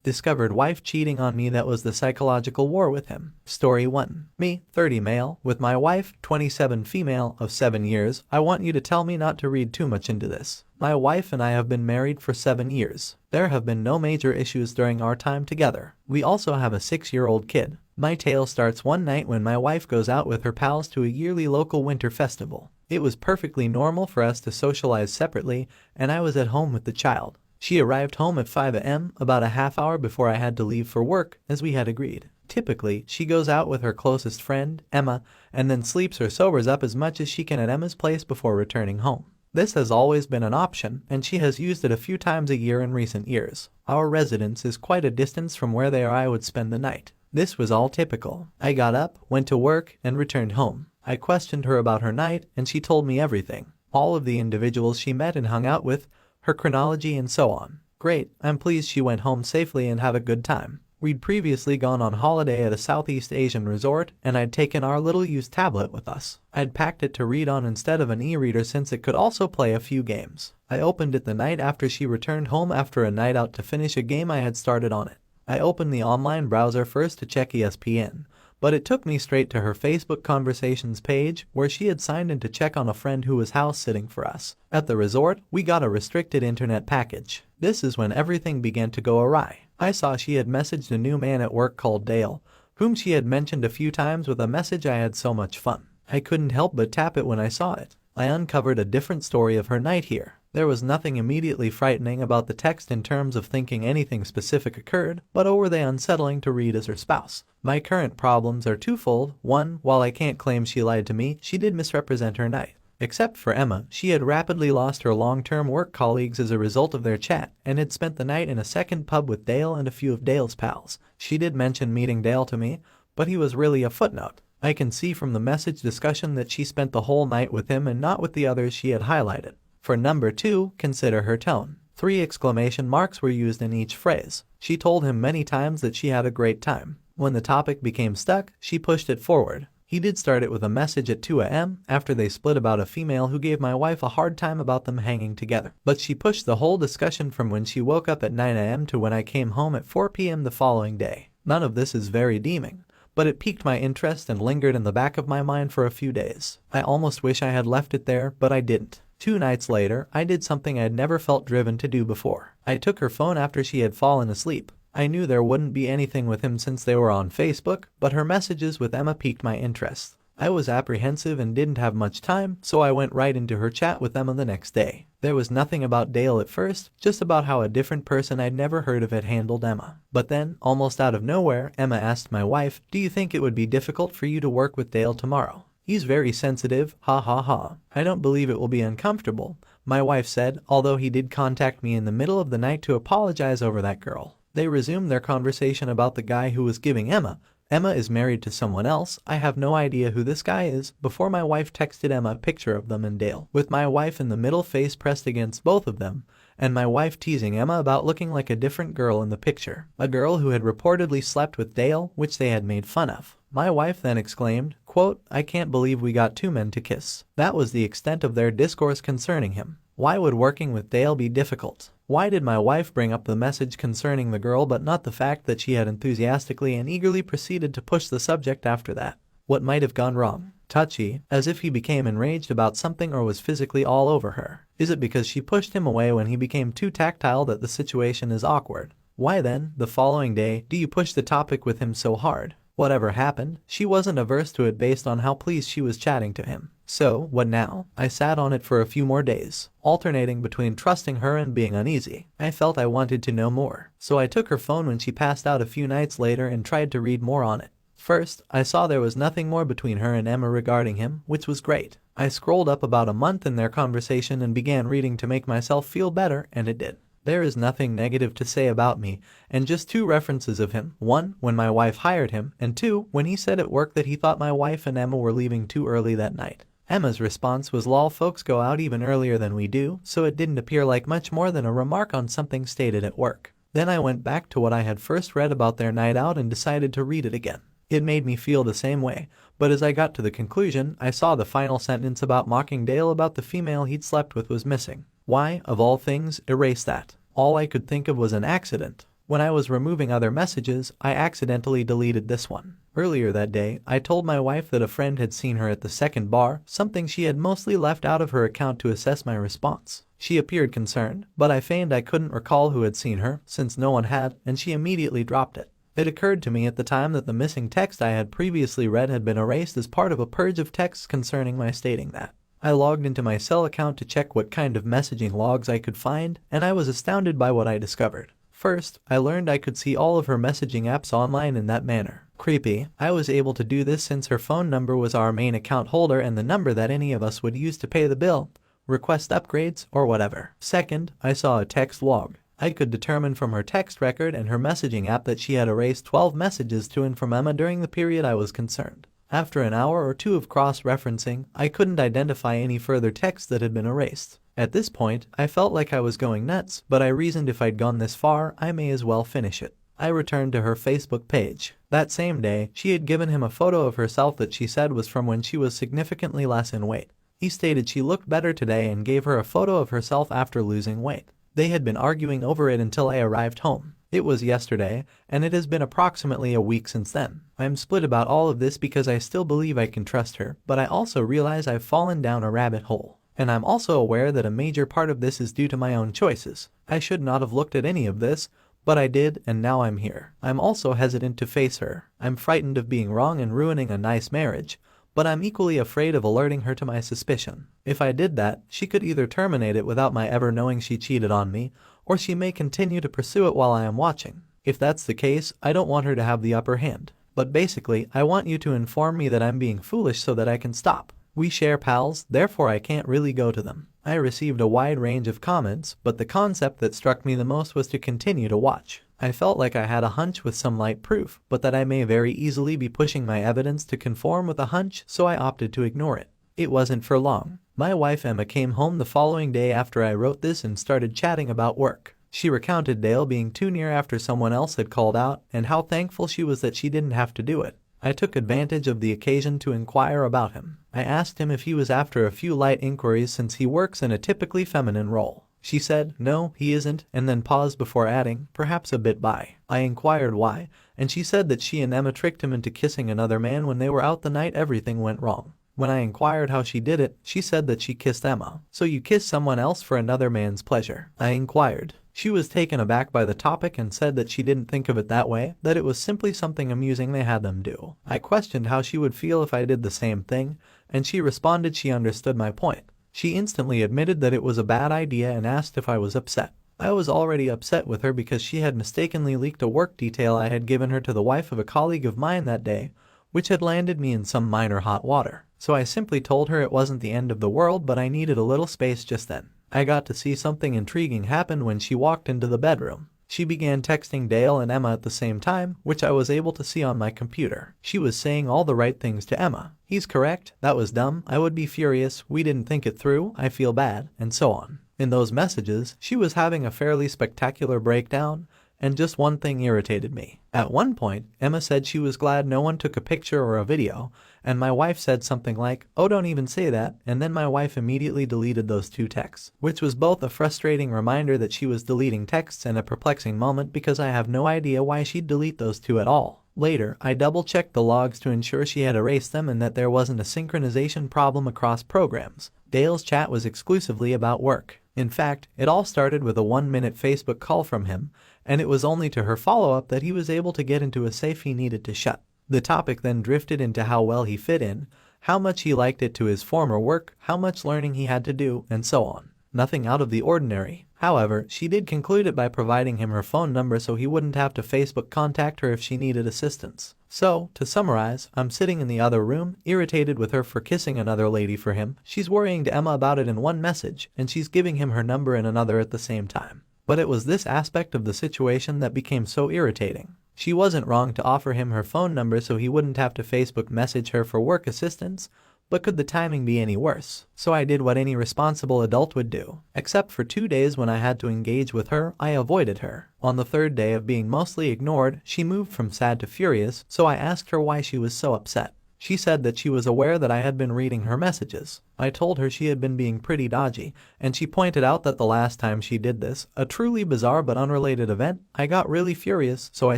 Discovered wife cheating on me, that was the psychological war with him. Story 1. Me, 30 male, with my wife, 27 female, of 7 years. I want you to tell me not to read too much into this. My wife and I have been married for 7 years. There have been no major issues during our time together. We also have a 6-year-old kid. My tale starts one night when my wife goes out with her pals to a yearly local winter festival. It was perfectly normal for us to socialize separately, and I was at home with the child. She arrived home at 5 a.m., about a half hour before I had to leave for work, as we had agreed. Typically, she goes out with her closest friend, Emma, and then sleeps or sobers up as much as she can at Emma's place before returning home. This has always been an option, and she has used it a few times a year in recent years. Our residence is quite a distance from where they or I would spend the night. This was all typical. I got up, went to work, and returned home. I questioned her about her night, and she told me everything. All of the individuals she met and hung out with, her chronology, and so on. Great, I'm pleased she went home safely and had a good time. We'd previously gone on holiday at a Southeast Asian resort, and I'd taken our little used tablet with us. I'd packed it to read on instead of an e-reader since it could also play a few games. I opened it the night after she returned home after a night out to finish a game I had started on it. I opened the online browser first to check ESPN, but it took me straight to her Facebook conversations page where she had signed in to check on a friend who was house sitting for us. At the resort, we got a restricted internet package. This is when everything began to go awry. I saw she had messaged a new man at work called Dale, whom she had mentioned a few times with a message I had so much fun. I couldn't help but tap it when I saw it. I uncovered a different story of her night here. There was nothing immediately frightening about the text in terms of thinking anything specific occurred, but oh were they unsettling to read as her spouse. My current problems are twofold. 1. While I can't claim she lied to me, she did misrepresent her night. Except for Emma, she had rapidly lost her long-term work colleagues as a result of their chat, and had spent the night in a second pub with Dale and a few of Dale's pals. She did mention meeting Dale to me, but he was really a footnote. I can see from the message discussion that she spent the whole night with him and not with the others she had highlighted. For number 2, consider her tone. 3 exclamation marks were used in each phrase. She told him many times that she had a great time. When the topic became stuck, she pushed it forward. He did start it with a message at 2 a.m. after they split about a female who gave my wife a hard time about them hanging together. But she pushed the whole discussion from when she woke up at 9 a.m. to when I came home at 4 p.m. the following day. None of this is very redeeming, but it piqued my interest and lingered in the back of my mind for a few days. I almost wish I had left it there, but I didn't. 2 nights later, I did something I had never felt driven to do before. I took her phone after she had fallen asleep. I knew there wouldn't be anything with him since they were on Facebook, but her messages with Emma piqued my interest. I was apprehensive and didn't have much time, so I went right into her chat with Emma the next day. There was nothing about Dale at first, just about how a different person I'd never heard of had handled Emma. But then, almost out of nowhere, Emma asked my wife, "Do you think it would be difficult for you to work with Dale tomorrow? He's very sensitive, ha ha ha." "I don't believe it will be uncomfortable," my wife said, although he did contact me in the middle of the night to apologize over that girl. They resumed their conversation about the guy who was giving Emma. Emma is married to someone else. I have no idea who this guy is, before my wife texted Emma a picture of them and Dale, with my wife in the middle, face pressed against both of them, and my wife teasing Emma about looking like a different girl in the picture, a girl who had reportedly slept with Dale, which they had made fun of. My wife then exclaimed, quote, "I can't believe we got 2 men to kiss." That was the extent of their discourse concerning him. Why would working with Dale be difficult? Why did my wife bring up the message concerning the girl but not the fact that she had enthusiastically and eagerly proceeded to push the subject after that? What might have gone wrong? Touchy, as if he became enraged about something or was physically all over her. Is it because she pushed him away when he became too tactile that the situation is awkward? Why then, the following day, do you push the topic with him so hard? Whatever happened, she wasn't averse to it based on how pleased she was chatting to him. So, what now? I sat on it for a few more days, alternating between trusting her and being uneasy. I felt I wanted to know more, so I took her phone when she passed out a few nights later and tried to read more on it. First, I saw there was nothing more between her and Emma regarding him, which was great. I scrolled up about a month in their conversation and began reading to make myself feel better, and it did. There is nothing negative to say about me, and just 2 references of him. 1, when my wife hired him, and 2, when he said at work that he thought my wife and Emma were leaving too early that night. Emma's response was, "Lol, folks go out even earlier than we do," so it didn't appear like much more than a remark on something stated at work. Then I went back to what I had first read about their night out and decided to read it again. It made me feel the same way, but as I got to the conclusion, I saw the final sentence about mocking Dale about the female he'd slept with was missing. Why, of all things, erase that? All I could think of was an accident. When I was removing other messages, I accidentally deleted this one. Earlier that day, I told my wife that a friend had seen her at the second bar, something she had mostly left out of her account to assess my response. She appeared concerned, but I feigned I couldn't recall who had seen her, since no one had, and she immediately dropped it. It occurred to me at the time that the missing text I had previously read had been erased as part of a purge of texts concerning my stating that. I logged into my cell account to check what kind of messaging logs I could find, and I was astounded by what I discovered. First, I learned I could see all of her messaging apps online in that manner. Creepy. I was able to do this since her phone number was our main account holder and the number that any of us would use to pay the bill, request upgrades, or whatever. Second, I saw a text log. I could determine from her text record and her messaging app that she had erased 12 messages to and from Emma during the period I was concerned. After an hour or two of cross-referencing, I couldn't identify any further texts that had been erased. At this point, I felt like I was going nuts, but I reasoned if I'd gone this far, I may as well finish it. I returned to her Facebook page. That same day, she had given him a photo of herself that she said was from when she was significantly less in weight. He stated she looked better today and gave her a photo of herself after losing weight. They had been arguing over it until I arrived home. It was yesterday, and it has been approximately a week since then. I am split about all of this because I still believe I can trust her, but I also realize I've fallen down a rabbit hole. And I'm also aware that a major part of this is due to my own choices. I should not have looked at any of this, but I did, and now I'm here. I'm also hesitant to face her. I'm frightened of being wrong and ruining a nice marriage, but I'm equally afraid of alerting her to my suspicion. If I did that, she could either terminate it without my ever knowing she cheated on me, or she may continue to pursue it while I am watching. If that's the case, I don't want her to have the upper hand. But basically, I want you to inform me that I'm being foolish so that I can stop. We share pals, therefore I can't really go to them. I received a wide range of comments, but the concept that struck me the most was to continue to watch. I felt like I had a hunch with some light proof, but that I may very easily be pushing my evidence to conform with a hunch, so I opted to ignore it. It wasn't for long. My wife Emma came home the following day after I wrote this and started chatting about work. She recounted Dale being too near after someone else had called out, and how thankful she was that she didn't have to do it. I took advantage of the occasion to inquire about him. I asked him if he was after a few light inquiries since he works in a typically feminine role. She said, no, he isn't, and then paused before adding, perhaps a bit bi. I inquired why, and she said that she and Emma tricked him into kissing another man when they were out the night everything went wrong. When I inquired how she did it, she said that she kissed Emma. So you kiss someone else for another man's pleasure? I inquired. She was taken aback by the topic and said that she didn't think of it that way, that it was simply something amusing they had them do. I questioned how she would feel if I did the same thing, and she responded she understood my point. She instantly admitted that it was a bad idea and asked if I was upset. I was already upset with her because she had mistakenly leaked a work detail I had given her to the wife of a colleague of mine that day, which had landed me in some minor hot water. So I simply told her it wasn't the end of the world, but I needed a little space just then. I got to see something intriguing happen when she walked into the bedroom. She began texting Dale and Emma at the same time, which I was able to see on my computer. She was saying all the right things to Emma. He's correct, that was dumb, I would be furious, we didn't think it through, I feel bad, and so on. In those messages, she was having a fairly spectacular breakdown, and just one thing irritated me. At one point, Emma said she was glad no one took a picture or a video, and my wife said something like, oh, don't even say that, and then my wife immediately deleted those two texts, which was both a frustrating reminder that she was deleting texts and a perplexing moment because I have no idea why she'd delete those two at all. Later, I double-checked the logs to ensure she had erased them and that there wasn't a synchronization problem across programs. Dale's chat was exclusively about work. In fact, it all started with a 1-minute Facebook call from him, and it was only to her follow-up that he was able to get into a safe he needed to shut. The topic then drifted into how well he fit in, how much he liked it to his former work, how much learning he had to do, and so on. Nothing out of the ordinary. However, she did conclude it by providing him her phone number so he wouldn't have to Facebook contact her if she needed assistance. So, to summarize, I'm sitting in the other room, irritated with her for kissing another lady for him, she's worrying to Emma about it in one message, and she's giving him her number in another at the same time. But it was this aspect of the situation that became so irritating. She wasn't wrong to offer him her phone number so he wouldn't have to Facebook message her for work assistance, but could the timing be any worse? So I did what any responsible adult would do. Except for 2 days when I had to engage with her, I avoided her. On the third day of being mostly ignored, she moved from sad to furious, so I asked her why she was so upset. She said that she was aware that I had been reading her messages. I told her she had been being pretty dodgy, and she pointed out that the last time she did this, a truly bizarre but unrelated event, I got really furious, so I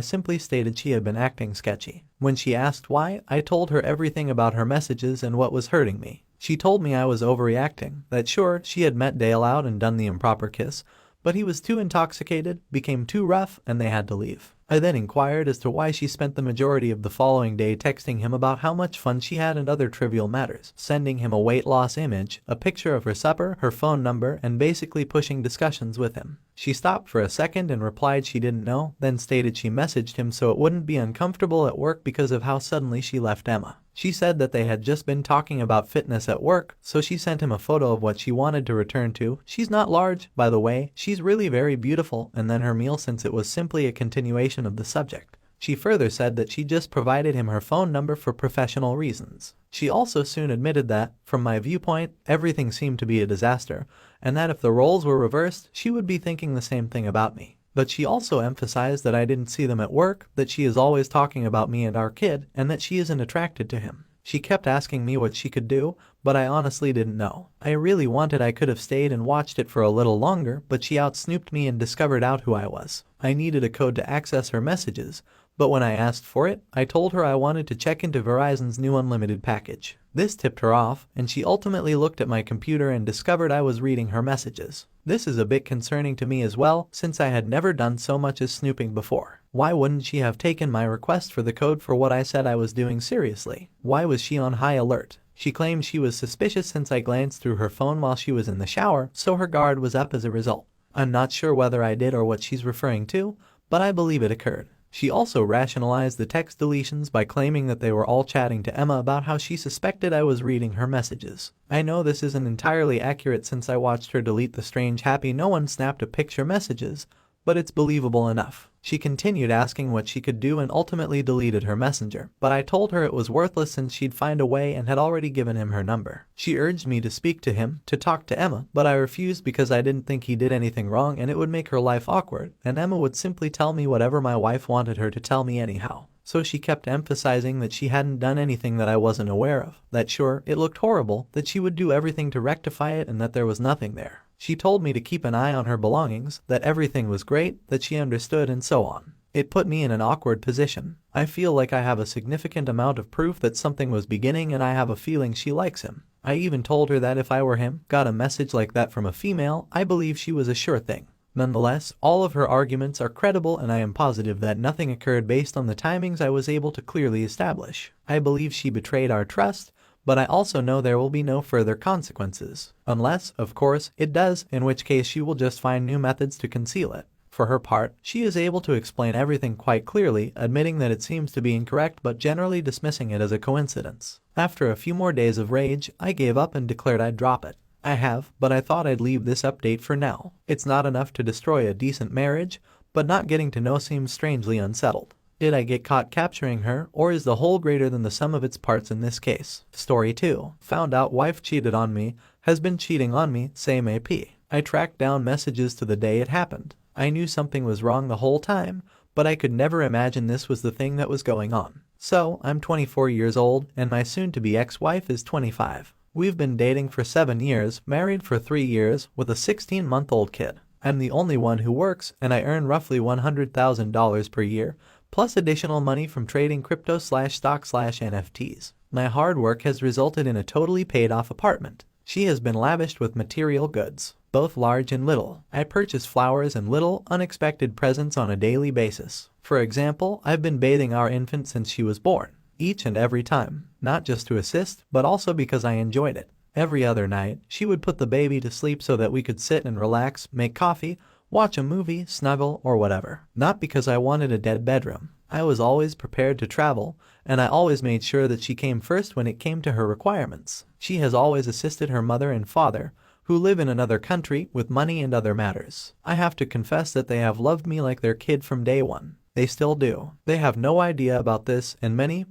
simply stated she had been acting sketchy. When she asked why, I told her everything about her messages and what was hurting me. She told me I was overreacting, that sure, she had met Dale out and done the improper kiss, but he was too intoxicated, became too rough, and they had to leave. I then inquired as to why she spent the majority of the following day texting him about how much fun she had and other trivial matters, sending him a weight loss image, a picture of her supper, her phone number, and basically pushing discussions with him. She stopped for a second and replied she didn't know, then stated she messaged him so it wouldn't be uncomfortable at work because of how suddenly she left Emma. She said that they had just been talking about fitness at work, so she sent him a photo of what she wanted to return to. She's not large, by the way, she's really very beautiful, and then her meal since it was simply a continuation of the subject. She further said that she just provided him her phone number for professional reasons. She also soon admitted that, from my viewpoint, everything seemed to be a disaster, and that if the roles were reversed, she would be thinking the same thing about me. But she also emphasized that I didn't see them at work, that she is always talking about me and our kid, and that she isn't attracted to him. She kept asking me what she could do, but I honestly didn't know. I really wanted I could have stayed and watched it for a little longer, but she outsnooped me and discovered out who I was. I needed a code to access her messages, but when I asked for it, I told her I wanted to check into Verizon's new unlimited package. This tipped her off, and she ultimately looked at my computer and discovered I was reading her messages. This is a bit concerning to me as well, since I had never done so much as snooping before. Why wouldn't she have taken my request for the code for what I said I was doing seriously? Why was she on high alert? She claimed she was suspicious since I glanced through her phone while she was in the shower, so her guard was up as a result. I'm not sure whether I did or what she's referring to, but I believe it occurred. She also rationalized the text deletions by claiming that they were all chatting to Emma about how she suspected I was reading her messages. I know this isn't entirely accurate since I watched her delete the strange happy no one snapped a picture messages, but it's believable enough. She continued asking what she could do and ultimately deleted her messenger, but I told her it was worthless since she'd find a way and had already given him her number. She urged me to speak to him, to talk to Emma, but I refused because I didn't think he did anything wrong and it would make her life awkward, and Emma would simply tell me whatever my wife wanted her to tell me anyhow. So she kept emphasizing that she hadn't done anything that I wasn't aware of, that sure, it looked horrible, that she would do everything to rectify it and that there was nothing there. She told me to keep an eye on her belongings, that everything was great, that she understood, and so on. It put me in an awkward position. I feel like I have a significant amount of proof that something was beginning and I have a feeling she likes him. I even told her that if I were him, got a message like that from a female, I believe she was a sure thing. Nonetheless, all of her arguments are credible and I am positive that nothing occurred based on the timings I was able to clearly establish. I believe she betrayed our trust, but I also know there will be no further consequences. Unless, of course, it does, in which case she will just find new methods to conceal it. For her part, she is able to explain everything quite clearly, admitting that it seems to be incorrect but generally dismissing it as a coincidence. After a few more days of rage, I gave up and declared I'd drop it. I have, but I thought I'd leave this update for now. It's not enough to destroy a decent marriage, but not getting to know seems strangely unsettled. Did I get caught capturing her, or is the whole greater than the sum of its parts in this case? Story 2. Found out wife cheated on me, has been cheating on me, same AP. I tracked down messages to the day it happened. I knew something was wrong the whole time, but I could never imagine this was the thing that was going on. So, I'm 24 years old, and my soon-to-be ex-wife is 25. We've been dating for 7 years, married for 3 years, with a 16-month-old kid. I'm the only one who works, and I earn roughly $100,000 per year, plus additional money from trading crypto/stock/NFTs. My hard work has resulted in a totally paid-off apartment. She has been lavished with material goods, both large and little. I purchase flowers and little, unexpected presents on a daily basis. For example, I've been bathing our infant since she was born, each and every time, not just to assist, but also because I enjoyed it. Every other night, she would put the baby to sleep so that we could sit and relax, make coffee, watch a movie, snuggle, or whatever. Not because I wanted a dead bedroom. I was always prepared to travel, and I always made sure that she came first when it came to her requirements. She has always assisted her mother and father, who live in another country, with money and other matters. I have to confess that they have loved me like their kid from day one. They still do. They have no idea about this and many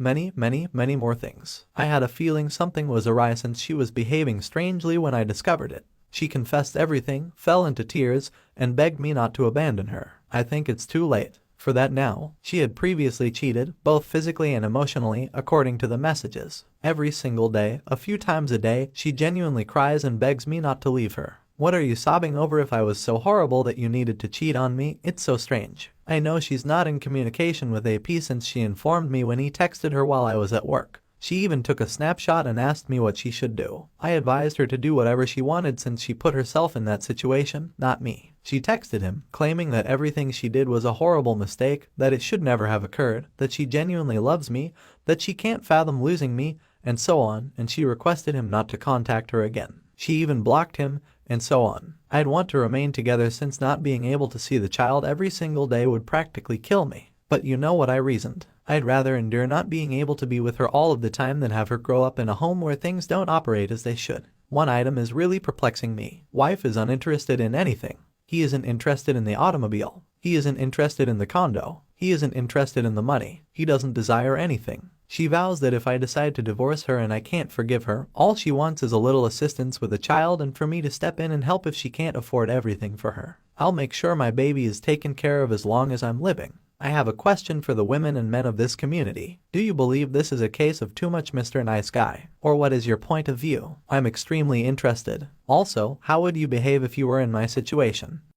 more things. I had a feeling something was awry since she was behaving strangely when I discovered it. She confessed everything, fell into tears, and begged me not to abandon her. I think it's too late. for that now. She had previously cheated, both physically and emotionally, according to the messages. Every single day, a few times a day, she genuinely cries and begs me not to leave her. What are you sobbing over? If I was so horrible that you needed to cheat on me? It's so strange. I know she's not in communication with AP since she informed me when he texted her while I was at work. She even took a snapshot and asked me what she should do. I advised her to do whatever she wanted since she put herself in that situation, not me. She texted him, claiming that everything she did was a horrible mistake, that it should never have occurred, that she genuinely loves me, that she can't fathom losing me, and so on, and she requested him not to contact her again. She even blocked him, and so on. I'd want to remain together since not being able to see the child every single day would practically kill me. But you know what I reasoned? I'd rather endure not being able to be with her all of the time than have her grow up in a home where things don't operate as they should. One item is really perplexing me. Wife is uninterested in anything. He isn't interested in the automobile. He isn't interested in the condo. He isn't interested in the money. He doesn't desire anything. She vows that if I decide to divorce her and I can't forgive her, all she wants is a little assistance with a child and for me to step in and help if she can't afford everything for her. I'll make sure my baby is taken care of as long as I'm living. I have a question for the women and men of this community. Do you believe this is a case of too much Mr. Nice Guy? Or what is your point of view? I'm extremely interested. Also, how would you behave if you were in my situation?